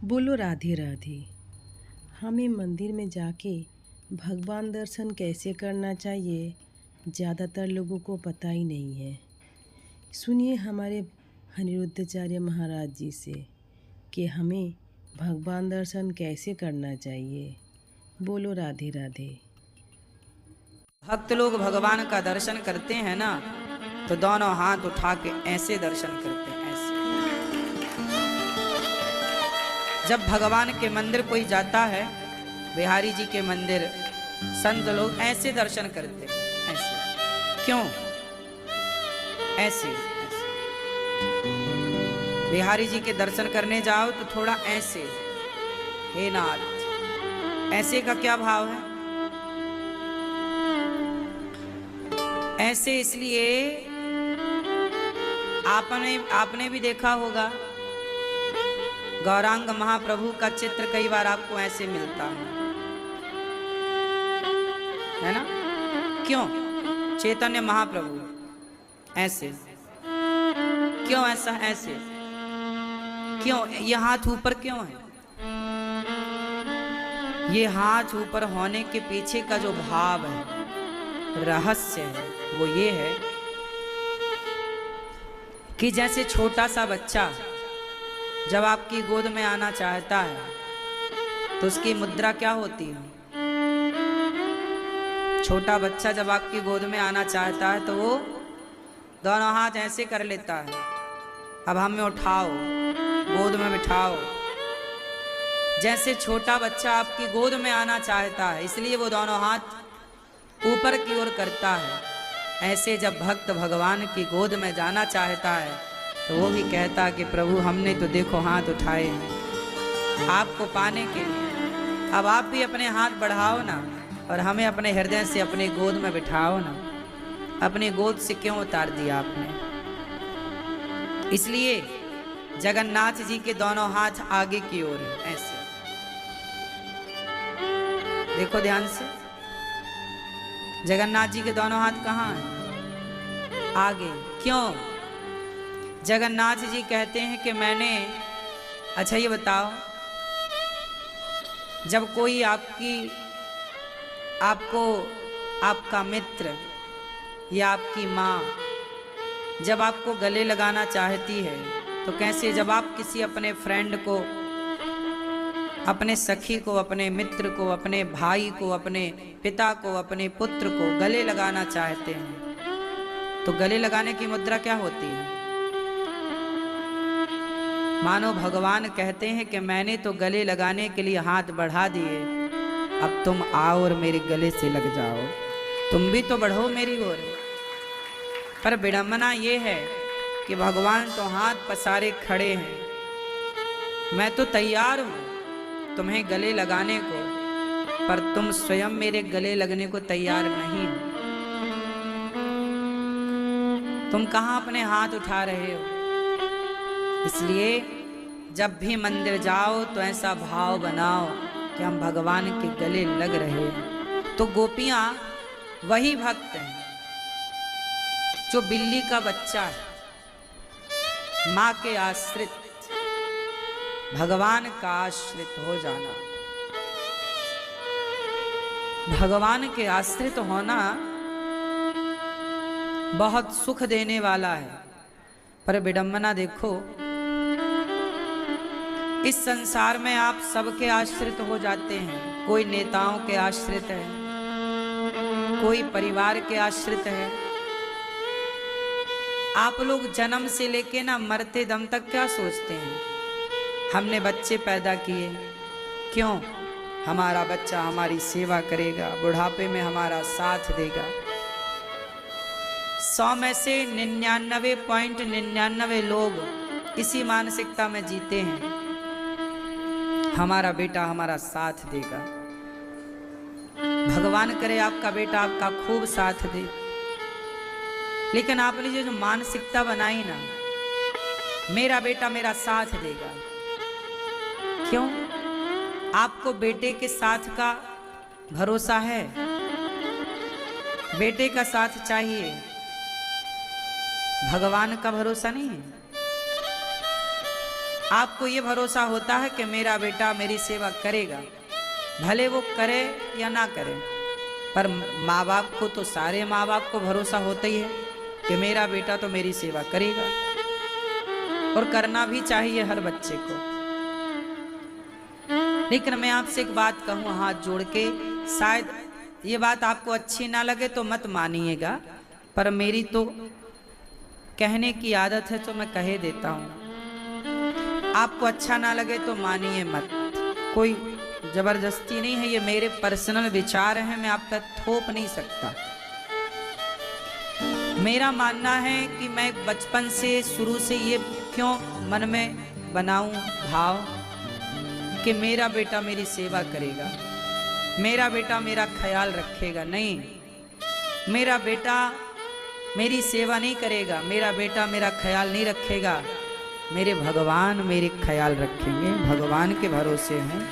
बोलो राधे राधे। हमें मंदिर में जाके भगवान दर्शन कैसे करना चाहिए, ज़्यादातर लोगों को पता ही नहीं है। सुनिए हमारे अनिरुद्धाचार्य महाराज जी से कि हमें भगवान दर्शन कैसे करना चाहिए। बोलो राधे राधे। भक्त लोग भगवान का दर्शन करते हैं ना, तो दोनों हाथ उठा के ऐसे दर्शन करते हैं, ऐसे। जब भगवान के मंदिर कोई जाता है, बिहारी जी के मंदिर, संत लोग ऐसे दर्शन करते हैं, ऐसे। क्यों? ऐसे, ऐसे। बिहारी जी के दर्शन करने जाओ तो थोड़ा ऐसे, हे नाथ। ऐसे का क्या भाव है? ऐसे इसलिए आपने भी देखा होगा, गौरांग महाप्रभु का चित्र कई बार आपको ऐसे मिलता है ना? क्यों? चैतन्य महाप्रभु ऐसे, क्यों ऐसा? ऐसे क्यों? ये हाथ ऊपर क्यों है? ये हाथ ऊपर होने के पीछे का जो भाव है, रहस्य है, वो ये है कि जैसे छोटा सा बच्चा जब आपकी गोद में आना चाहता है तो उसकी मुद्रा क्या होती है? छोटा बच्चा जब आपकी गोद में आना चाहता है तो वो दोनों हाथ ऐसे कर लेता है, अब हमें उठाओ, गोद में बिठाओ। जैसे छोटा बच्चा आपकी गोद में आना चाहता है, इसलिए वो दोनों हाथ ऊपर की ओर करता है। ऐसे जब भक्त भगवान की गोद में जाना चाहता है तो वो भी कहता कि प्रभु हमने तो देखो हाथ उठाए हैं आपको पाने के लिए, अब आप भी अपने हाथ बढ़ाओ ना और हमें अपने हृदय से अपनी गोद में बिठाओ ना। अपनी गोद से क्यों उतार दिया आपने? इसलिए जगन्नाथ जी के दोनों हाथ आगे की ओर है, ऐसे। देखो ध्यान से, जगन्नाथ जी के दोनों हाथ कहाँ हैं? आगे। क्यों? जगन्नाथ जी कहते हैं कि मैंने, अच्छा ये बताओ, जब कोई आपका मित्र या आपकी माँ जब आपको गले लगाना चाहती है तो कैसे? जब आप किसी अपने फ्रेंड को, अपने सखी को, अपने मित्र को, अपने भाई को, अपने पिता को, अपने पुत्र को गले लगाना चाहते हैं तो गले लगाने की मुद्रा क्या होती है? मानो भगवान कहते हैं कि मैंने तो गले लगाने के लिए हाथ बढ़ा दिए, अब तुम आओ और मेरे गले से लग जाओ, तुम भी तो बढ़ो मेरी ओर। पर विडंबना ये है कि भगवान तो हाथ पसारे खड़े हैं, मैं तो तैयार हूं तुम्हें गले लगाने को, पर तुम स्वयं मेरे गले लगने को तैयार नहीं हो। तुम कहां अपने हाथ उठा रहे हो? इसलिए जब भी मंदिर जाओ तो ऐसा भाव बनाओ कि हम भगवान के गले लग रहे हैं। तो गोपियां वही भक्त हैं जो बिल्ली का बच्चा है, मां के आश्रित, भगवान का आश्रित हो जाना। भगवान के आश्रित होना बहुत सुख देने वाला है, पर विडंबना देखो, इस संसार में आप सबके आश्रित हो जाते हैं। कोई नेताओं के आश्रित है, कोई परिवार के आश्रित है। आप लोग जन्म से लेके ना मरते दम तक क्या सोचते हैं? हमने बच्चे पैदा किए, क्यों? हमारा बच्चा हमारी सेवा करेगा, बुढ़ापे में हमारा साथ देगा। 100 में से 99.99 लोग इसी मानसिकता में जीते हैं, हमारा बेटा हमारा साथ देगा। भगवान करे आपका बेटा आपका खूब साथ दे, लेकिन आपने जो मानसिकता बनाई ना, मेरा बेटा मेरा साथ देगा, क्यों? आपको बेटे के साथ का भरोसा है? बेटे का साथ चाहिए, भगवान का भरोसा नहीं है। आपको ये भरोसा होता है कि मेरा बेटा मेरी सेवा करेगा, भले वो करे या ना करे। पर माँ बाप को तो, सारे माँ बाप को भरोसा होता ही है कि मेरा बेटा तो मेरी सेवा करेगा, और करना भी चाहिए हर बच्चे को। लेकिन मैं आपसे एक बात कहूँ हाथ जोड़ के, शायद ये बात आपको अच्छी ना लगे तो मत मानिएगा, पर मेरी तो कहने की आदत है तो मैं कहे देता हूँ। आपको अच्छा ना लगे तो मानिए मत, कोई जबरदस्ती नहीं है, ये मेरे पर्सनल विचार हैं, मैं आप तक थोप नहीं सकता। मेरा मानना है कि मैं बचपन से, शुरू से ये क्यों मन में बनाऊं भाव कि मेरा बेटा मेरी सेवा करेगा, मेरा बेटा मेरा ख्याल रखेगा। नहीं, मेरा बेटा मेरी सेवा नहीं करेगा, मेरा बेटा मेरा ख्याल नहीं रखेगा, मेरे भगवान मेरे ख्याल रखेंगे, भगवान के भरोसे हैं।